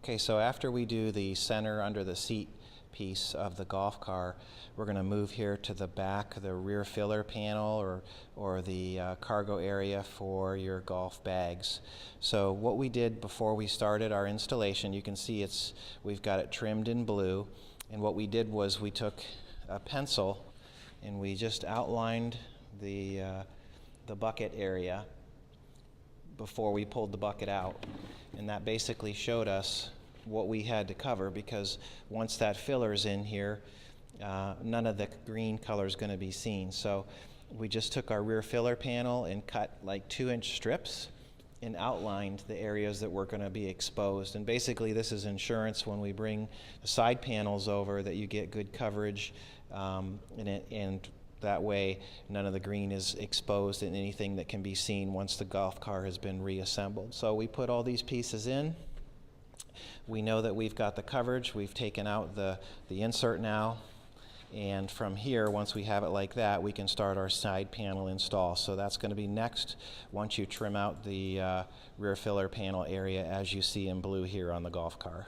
Okay, so after we do the center under the seat piece of the golf car, we're going to move here to the back, the rear filler panel or the cargo area for your golf bags. So what we did before we started our installation, you can see we've got it trimmed in blue, and what we did was we took a pencil and we just outlined the bucket area before we pulled the bucket out, and that basically showed us what we had to cover, because once that filler is in here, none of the green color is going to be seen. So we just took our rear filler panel and cut like 2-inch strips and outlined the areas that were going to be exposed. And basically this is insurance when we bring the side panels over, that you get good coverage, and that way none of the green is exposed in anything that can be seen once the golf car has been reassembled. So we put all these pieces in. We know that we've got the coverage. We've taken out the insert now, and from here, once we have it like that, we can start our side panel install. So that's going to be next once you trim out the rear filler panel area, as you see in blue here on the golf car.